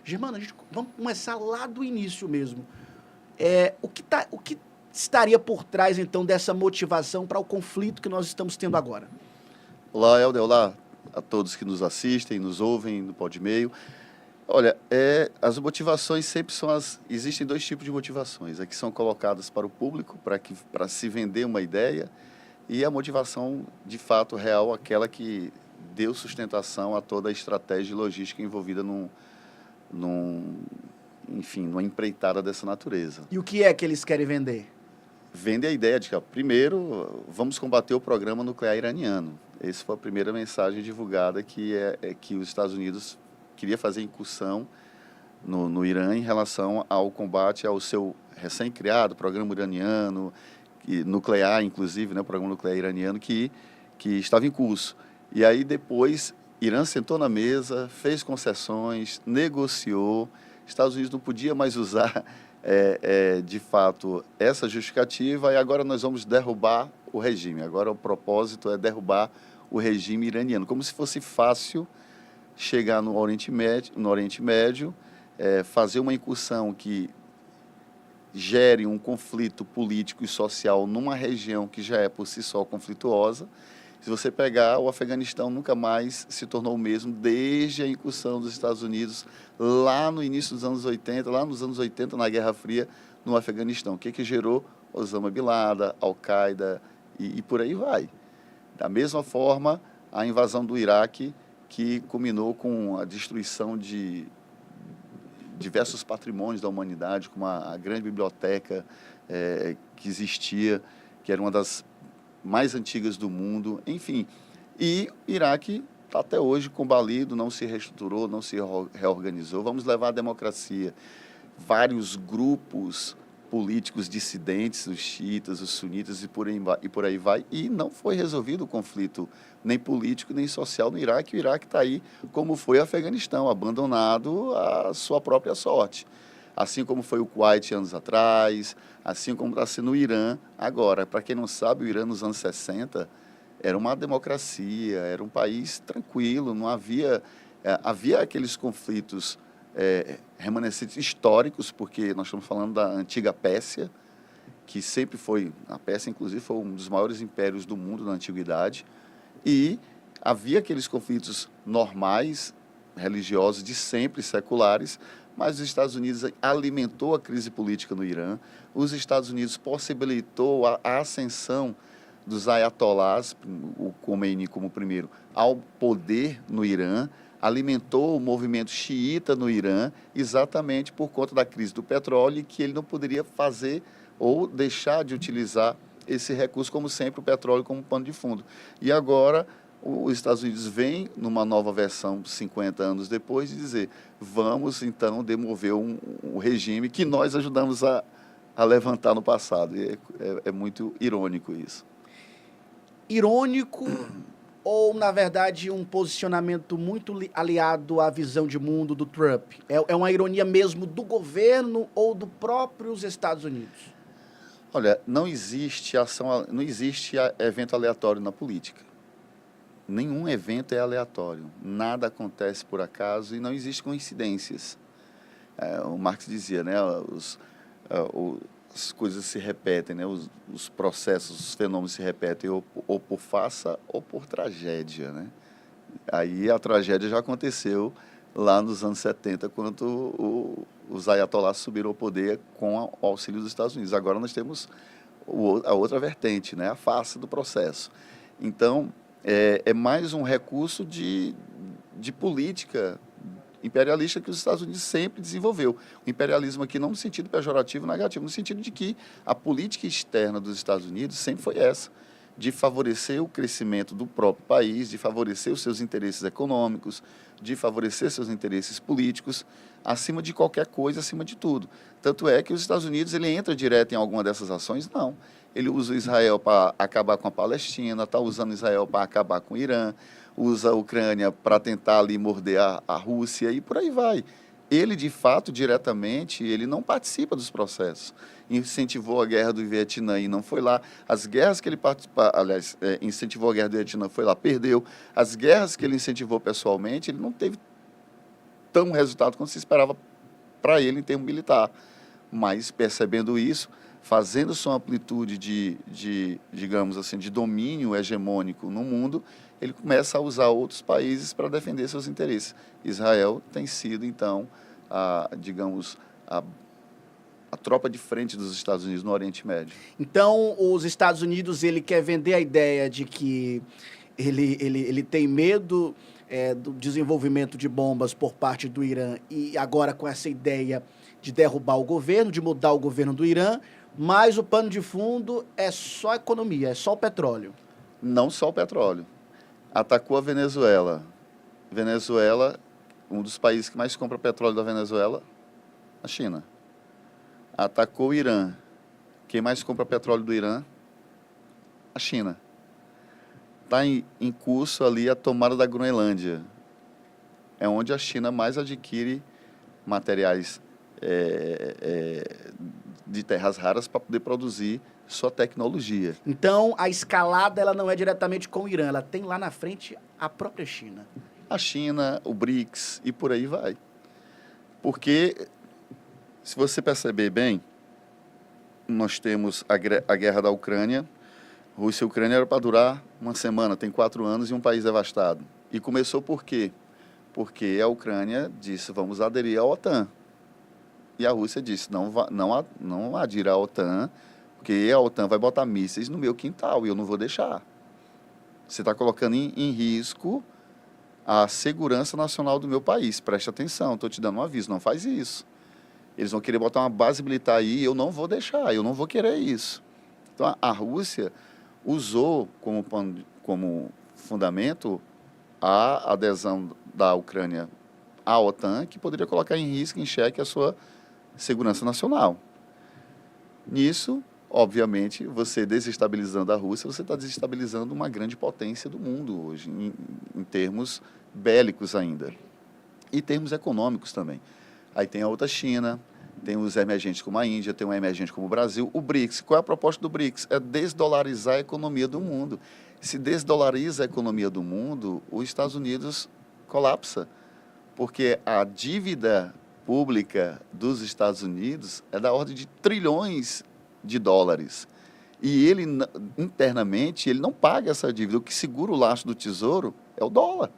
Germano, vamos começar lá do início mesmo. O que estaria por trás, então, dessa motivação para o conflito que nós estamos tendo agora? Olá, Helder, olá a todos que nos assistem, nos ouvem no Podmeio. Olha, as motivações sempre são existem dois tipos de motivações, a que são colocadas para o público, para se vender uma ideia, e a motivação de fato real, aquela que deu sustentação a toda a estratégia e logística envolvida enfim, numa empreitada dessa natureza. E o que é que eles querem vender? Vende a ideia de que, primeiro, vamos combater o programa nuclear iraniano. Essa foi a primeira mensagem divulgada, que os Estados Unidos queria fazer incursão no Irã em relação ao combate ao seu recém-criado programa iraniano, nuclear, inclusive, né, o programa nuclear iraniano, que estava em curso. E aí, depois, Irã sentou na mesa, fez concessões, negociou. Estados Unidos não podia mais usar, de fato, essa justificativa, e agora nós vamos derrubar o regime. Agora o propósito é derrubar o regime iraniano, como se fosse fácil chegar no Oriente Médio, fazer uma incursão que gere um conflito político e social numa região que já é por si só conflituosa. Se você pegar, o Afeganistão nunca mais se tornou o mesmo desde a incursão dos Estados Unidos lá no início dos anos 80, lá nos anos 80, na Guerra Fria, no Afeganistão. O que gerou? Osama Bin Laden, Al-Qaeda e por aí vai. Da mesma forma, a invasão do Iraque, que culminou com a destruição de diversos patrimônios da humanidade, como a grande biblioteca que existia, que era uma das mais antigas do mundo, enfim. E o Iraque está até hoje combalido, não se reestruturou, não se reorganizou. Vamos levar a democracia. Vários grupos políticos dissidentes, os xiitas, os sunitas e por aí vai. E não foi resolvido o conflito nem político, nem social no Iraque. O Iraque está aí como foi o Afeganistão, abandonado à sua própria sorte. Assim como foi o Kuwait anos atrás, assim como está sendo o Irã agora. Para quem não sabe, o Irã nos anos 60 era uma democracia, era um país tranquilo, não havia aqueles conflitos remanescentes históricos, porque nós estamos falando da antiga Pérsia, que sempre foi, a Pérsia inclusive foi um dos maiores impérios do mundo na antiguidade, e havia aqueles conflitos normais, religiosos de sempre, seculares, mas os Estados Unidos alimentou a crise política no Irã, os Estados Unidos possibilitou a ascensão dos ayatolás, o Khomeini como primeiro, ao poder no Irã, alimentou o movimento xiita no Irã, exatamente por conta da crise do petróleo, que ele não poderia fazer ou deixar de utilizar esse recurso, como sempre, o petróleo como pano de fundo. E agora os Estados Unidos vêm numa nova versão 50 anos depois de dizer, vamos então demover um regime que nós ajudamos a levantar no passado. E é muito irônico isso. Irônico ou, na verdade, um posicionamento muito aliado à visão de mundo do Trump? É uma ironia mesmo do governo ou do próprios Estados Unidos? Olha, não existe evento aleatório na política. Nenhum evento é aleatório, nada acontece por acaso e não existe coincidências. O Marx dizia, né, as coisas se repetem, né, os processos, os fenômenos se repetem ou por farsa ou por tragédia, né? Aí a tragédia já aconteceu lá nos anos 70, quando os ayatolás subiram ao poder com o auxílio dos Estados Unidos. Agora nós temos a outra vertente, né, a farsa do processo. Então, é mais um recurso de política imperialista que os Estados Unidos sempre desenvolveu. O imperialismo aqui não no sentido pejorativo, negativo, no sentido de que a política externa dos Estados Unidos sempre foi essa, de favorecer o crescimento do próprio país, de favorecer os seus interesses econômicos, de favorecer seus interesses políticos, acima de qualquer coisa, acima de tudo. Tanto é que os Estados Unidos, ele entra direto em alguma dessas ações? Não. Ele usa Israel para acabar com a Palestina, está usando Israel para acabar com o Irã, usa a Ucrânia para tentar ali morder a Rússia e por aí vai. Ele, de fato, diretamente, ele não participa dos processos. Incentivou a guerra do Vietnã e não foi lá. As guerras que ele aliás, incentivou a guerra do Vietnã, foi lá, perdeu. As guerras que ele incentivou pessoalmente, ele não teve tão resultado quanto se esperava para ele em termos militar. Mas, percebendo isso, fazendo sua amplitude digamos assim, de domínio hegemônico no mundo, ele começa a usar outros países para defender seus interesses. Israel tem sido, então, digamos, a tropa de frente dos Estados Unidos no Oriente Médio. Então, os Estados Unidos, ele quer vender a ideia de que ele tem medo do desenvolvimento de bombas por parte do Irã, e agora com essa ideia de derrubar o governo, de mudar o governo do Irã, mas o pano de fundo é só a economia, é só o petróleo. Não só o petróleo. Atacou a Venezuela. Venezuela, um dos países que mais compra petróleo da Venezuela, a China. Atacou o Irã. Quem mais compra petróleo do Irã? A China. Está em curso ali a tomada da Groenlândia. É onde a China mais adquire materiais de terras raras para poder produzir sua tecnologia. Então, a escalada ela não é diretamente com o Irã, ela tem lá na frente a própria China. A China, o BRICS e por aí vai. Porque, se você perceber bem, nós temos a guerra da Ucrânia. Rússia e Ucrânia era para durar uma semana, tem 4 anos e um país devastado. E começou por quê? Porque a Ucrânia disse, vamos aderir à OTAN. E a Rússia disse, não adira à OTAN, porque a OTAN vai botar mísseis no meu quintal e eu não vou deixar. Você está colocando em risco a segurança nacional do meu país. Preste atenção, estou te dando um aviso, não faz isso. Eles vão querer botar uma base militar aí e eu não vou deixar, eu não vou querer isso. Então, a Rússia usou como fundamento a adesão da Ucrânia à OTAN, que poderia colocar em risco, em xeque, a sua segurança nacional. Nisso, obviamente, você desestabilizando a Rússia, você está desestabilizando uma grande potência do mundo hoje, em termos bélicos ainda. E termos econômicos também. Aí tem a outra China, tem os emergentes como a Índia, tem um emergente como o Brasil. O BRICS, qual é a proposta do BRICS? É desdolarizar a economia do mundo. Se desdolariza a economia do mundo, os Estados Unidos colapsa, porque a dívida pública dos Estados Unidos é da ordem de trilhões de dólares. E ele, internamente, ele não paga essa dívida. O que segura o lastro do tesouro é o dólar.